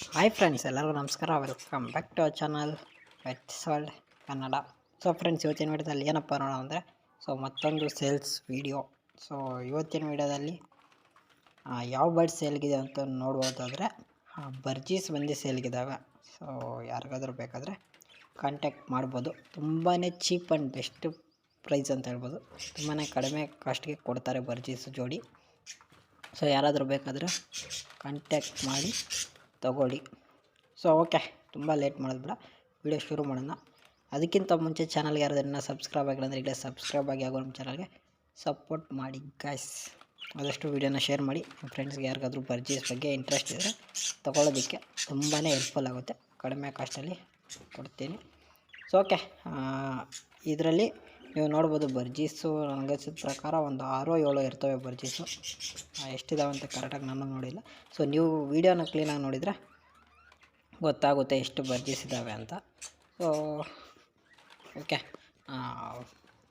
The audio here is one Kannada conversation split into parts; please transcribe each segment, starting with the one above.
ಹಾಯ್ ಫ್ರೆಂಡ್ಸ್, ಎಲ್ಲರಿಗೂ ನಮಸ್ಕಾರ. Welcome back to our channel pets world Kannada. So friends, ಇವತ್ತಿನ ವಿಡಿಯೋದಲ್ಲಿ ಏನಪ್ಪ ನೋಡೋಣ ಅಂದರೆ ಮತ್ತೊಂದು ಸೇಲ್ಸ್ ವಿಡಿಯೋ. ಸೊ ಇವತ್ತಿನ ವಿಡಿಯೋದಲ್ಲಿ ಯಾವ ಬರ್ಡ್ ಸೇಲ್ಗಿದೆ ಅಂತ ನೋಡ್ಬೋದಾದರೆ ಬರ್ಜೀಸ್ ಬಂದು ಸೇಲ್ಗಿದ್ದಾವೆ. ಸೊ ಯಾರಿಗಾದ್ರೂ ಬೇಕಾದರೆ ಕಾಂಟ್ಯಾಕ್ಟ್ ಮಾಡ್ಬೋದು. ತುಂಬಾ ಚೀಪ್ ಆ್ಯಂಡ್ ಬೆಸ್ಟ್ ಪ್ರೈಸ್ ಅಂತ ಹೇಳ್ಬೋದು. ತುಂಬಾ ಕಡಿಮೆ ಕಾಸ್ಟ್ಗೆ ಕೊಡ್ತಾರೆ ಬರ್ಜೀಸ್ ಜೋಡಿ. ಸೊ ಯಾರಾದರೂ ಬೇಕಾದರೆ ಕಾಂಟ್ಯಾಕ್ಟ್ ಮಾಡಿ ತಗೊಳ್ಳಿ. ಸೊ ಓಕೆ, ತುಂಬ ಲೇಟ್ ಮಾಡೋದು ಬೇಡ, ವಿಡಿಯೋ ಶುರು ಮಾಡೋಣ. ಅದಕ್ಕಿಂತ ಮುಂಚೆ ಚಾನಲ್ಗೆ ಯಾರಾದ್ರೂ ಸಬ್ಸ್ಕ್ರೈಬ್ ಆಗಿಲ್ಲ ಅಂದರೆ ಈಗಲೇ ಸಬ್ಸ್ಕ್ರೈಬ್ ಆಗಿ ಆಗೋ ನಮ್ಮ ಚಾನಲ್ಗೆ ಸಪೋರ್ಟ್ ಮಾಡಿ ಗಾಯ್ಸ್. ಆದಷ್ಟು ವೀಡಿಯೋನ ಶೇರ್ ಮಾಡಿ. ನಿಮ್ಮ ಫ್ರೆಂಡ್ಸ್ಗೆ ಯಾರಿಗಾದ್ರೂ ಬರ್ಜೀಸ್ ಬಗ್ಗೆ ಇಂಟ್ರೆಸ್ಟ್ ಇದ್ದರೆ ತೊಗೊಳ್ಳೋದಕ್ಕೆ ತುಂಬಾ ಹೆಲ್ಪ್ಫುಲ್ ಆಗುತ್ತೆ. ಕಡಿಮೆ ಕಾಸ್ಟಲ್ಲಿ ಕೊಡ್ತೀನಿ. ಸೊ ಓಕೆ, ಇದರಲ್ಲಿ ನೀವು ನೋಡ್ಬೋದು ಬರ್ಜೀಸು ನನಗನ್ಸಿದ ಪ್ರಕಾರ ಒಂದು 6-7 ಇರ್ತವೆ ಬರ್ಜೀಸು. ಎಷ್ಟಿದಾವೆ ಅಂತ ಕರೆಕ್ಟಾಗಿ ನಾನು ನೋಡಿಲ್ಲ. ಸೊ ನೀವು ವೀಡಿಯೋನ ಕ್ಲೀನಾಗಿ ನೋಡಿದರೆ ಗೊತ್ತಾಗುತ್ತೆ ಎಷ್ಟು ಬರ್ಜೀಸ್ ಇದ್ದಾವೆ ಅಂತ. ಸೊ ಓಕೆ,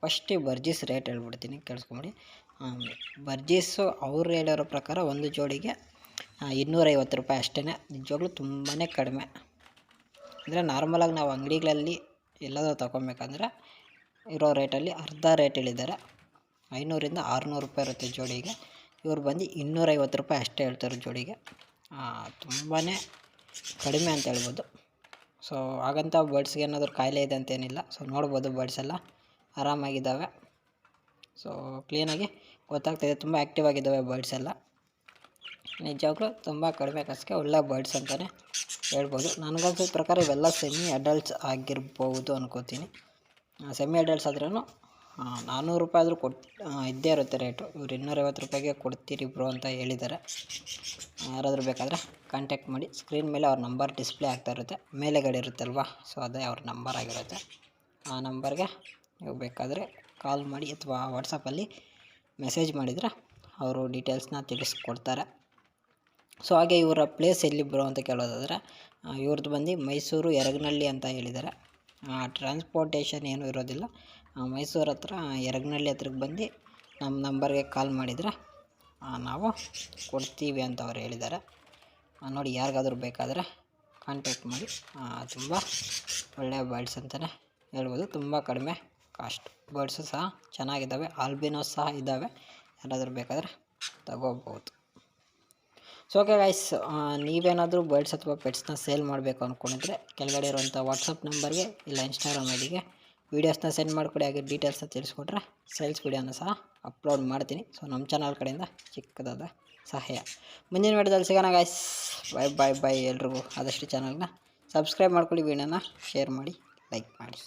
ಫಸ್ಟ್ ಬರ್ಜೀಸ್ ರೇಟ್ ಹೇಳ್ಬಿಡ್ತೀನಿ, ಕೇಳಿಸ್ಕೊಂಬಿಡಿ. ಬರ್ಜೀಸು ಅವ್ರು ಹೇಳಿರೋ ಪ್ರಕಾರ ಒಂದು ಜೋಡಿಗೆ 250 ರೂಪಾಯಿ ಅಷ್ಟೇ. ನಿಜವಾಗ್ಲೂ ತುಂಬಾ ಕಡಿಮೆ. ಅಂದರೆ ನಾರ್ಮಲಾಗಿ ನಾವು ಅಂಗಡಿಗಳಲ್ಲಿ ಎಲ್ಲಾದರೂ ತೊಗೊಬೇಕಂದ್ರೆ ಇರೋ ರೇಟಲ್ಲಿ ಅರ್ಧ ರೇಟ್ ಹೇಳಿದ್ದಾರೆ. 500ರಿಂದ 600 ರೂಪಾಯಿ ಇರುತ್ತೆ ಜೋಡಿಗೆ. ಇವ್ರು ಬಂದು 250 ರೂಪಾಯಿ ಅಷ್ಟೇ ಹೇಳ್ತಾರೆ ಜೋಡಿಗೆ. ತುಂಬಾ ಕಡಿಮೆ ಅಂತ ಹೇಳ್ಬೋದು. ಸೊ ಹಾಗಂತ ಬರ್ಡ್ಸ್ಗೆ ಏನಾದರೂ ಕಾಯಿಲೆ ಇದೆ ಅಂತೇನಿಲ್ಲ. ಸೊ ನೋಡ್ಬೋದು ಬರ್ಡ್ಸ್ ಎಲ್ಲ ಆರಾಮಾಗಿದ್ದಾವೆ. ಸೊ ಕ್ಲೀನಾಗಿ ಗೊತ್ತಾಗ್ತಾಯಿದೆ, ತುಂಬ ಆ್ಯಕ್ಟಿವ್ ಆಗಿದ್ದಾವೆ ಬರ್ಡ್ಸ್ ಎಲ್ಲ. ನಿಜವಾಗ್ಲೂ ತುಂಬ ಕಡಿಮೆ ಕಾಸಿಗೆ ಒಳ್ಳೆ ಬರ್ಡ್ಸ್ ಅಂತಲೇ ಹೇಳ್ಬೋದು. ನನಗನ್ಸಿದ ಪ್ರಕಾರ ಇವೆಲ್ಲ ಸೆಮಿ ಅಡಲ್ಟ್ಸ್ ಆಗಿರ್ಬೋದು ಅನ್ಕೋತೀನಿ. ಸೆಮಿ ಅಡಲ್ಟ್ಸ್ ಆದ್ರೂ 400 ರೂಪಾಯಿ ಆದರೂ ಇದ್ದೇ ಇರುತ್ತೆ ರೇಟು. ಇವ್ರು 250 ರೂಪಾಯಿಗೆ ಕೊಡ್ತೀರಿ ಬ್ರೋ ಅಂತ ಹೇಳಿದ್ದಾರೆ. ಯಾರಾದರೂ ಬೇಕಾದರೆ ಕಾಂಟ್ಯಾಕ್ಟ್ ಮಾಡಿ. ಸ್ಕ್ರೀನ್ ಮೇಲೆ ಅವ್ರ ನಂಬರ್ ಡಿಸ್ಪ್ಲೇ ಆಗ್ತಾ ಇರುತ್ತೆ, ಮೇಲೆಗಡೆ ಇರುತ್ತಲ್ವ, ಸೊ ಅದೇ ಅವ್ರ ನಂಬರ್ ಆಗಿರುತ್ತೆ. ಆ ನಂಬರ್ಗೆ ನೀವು ಬೇಕಾದರೆ ಕಾಲ್ ಮಾಡಿ ಅಥವಾ ವಾಟ್ಸಪ್ಪಲ್ಲಿ ಮೆಸೇಜ್ ಮಾಡಿದರೆ ಅವರು ಡೀಟೇಲ್ಸ್ನ ತಿಳಿಸ್ಕೊಡ್ತಾರೆ. ಸೊ ಹಾಗೆ ಇವರ ಪ್ಲೇಸ್ ಎಲ್ಲಿ ಬ್ರೋ ಅಂತ ಕೇಳೋದಾದರೆ ಇವ್ರದ್ದು ಬಂದು ಮೈಸೂರು ಯರಗನಹಳ್ಳಿ ಅಂತ ಹೇಳಿದ್ದಾರೆ. ಟ್ರಾನ್ಸ್ಪೋರ್ಟೇಷನ್ ಏನೂ ಇರೋದಿಲ್ಲ. ಮೈಸೂರು ಹತ್ರ ಯರಗನಹಳ್ಳಿ ಹತ್ರಕ್ಕೆ ಬಂದು ನಮ್ಮ ನಂಬರ್ಗೆ ಕಾಲ್ ಮಾಡಿದರೆ ನಾವು ಕೊಡ್ತೀವಿ ಅಂತ ಅವ್ರು ಹೇಳಿದ್ದಾರೆ. ನೋಡಿ, ಯಾರಿಗಾದ್ರೂ ಬೇಕಾದರೆ ಕಾಂಟ್ಯಾಕ್ಟ್ ಮಾಡಿ. ತುಂಬ ಒಳ್ಳೆಯ ಬರ್ಡ್ಸ್ ಅಂತಲೇ ಹೇಳ್ಬೋದು. ತುಂಬ ಕಡಿಮೆ ಕಾಸ್ಟ್ ಬರ್ಡ್ಸು ಸಹ ಚೆನ್ನಾಗಿದ್ದಾವೆ. ಆಲ್ಬಿನೋಸ್ ಸಹ ಇದ್ದಾವೆ. ಯಾರಾದರೂ ಬೇಕಾದರೆ ತಗೋಬೋದು. ಸೊ ಓಕೆ ಗೈಸ್, ನೀವೇನಾದರೂ ಬರ್ಡ್ಸ್ ಅಥವಾ ಪೆಟ್ಸ್ನ ಸೇಲ್ ಮಾಡಬೇಕು ಅಂದ್ಕೊಂಡಿದ್ರೆ ಕೆಳಗಡೆ ಇರುವಂಥ ವಾಟ್ಸಪ್ ನಂಬರ್ಗೆ ಇಲ್ಲ ಇನ್ಸ್ಟಾಗ್ರಾಮ್ ಐಡಿಗೆ ವೀಡಿಯೋಸ್ನ ಸೆಂಡ್ ಮಾಡಿಕೊಡಿ. ಹಾಗೆ ಡೀಟೇಲ್ಸ್ನ ತಿಳಿಸ್ಕೊಟ್ರೆ ಸೇಲ್ಸ್ ವೀಡಿಯೋನ ಸಹ ಅಪ್ಲೋಡ್ ಮಾಡ್ತೀನಿ. ಸೊ ನಮ್ಮ ಚಾನಲ್ ಕಡೆಯಿಂದ ಚಿಕ್ಕದಾದ ಸಹಾಯ. ಮುಂದಿನ ವಿಡಿಯೋದಲ್ಲಿ ಸಿಗೋಣ ಗೈಸ್. ಬಾಯ್ ಬಾಯ್. ಎಲ್ರಿಗೂ ಆದಷ್ಟು ಚಾನಲ್ನ ಸಬ್ಸ್ಕ್ರೈಬ್ ಮಾಡ್ಕೊಳ್ಳಿ, ವೀಡಿಯೋನ ಶೇರ್ ಮಾಡಿ, ಲೈಕ್ ಮಾಡಿ.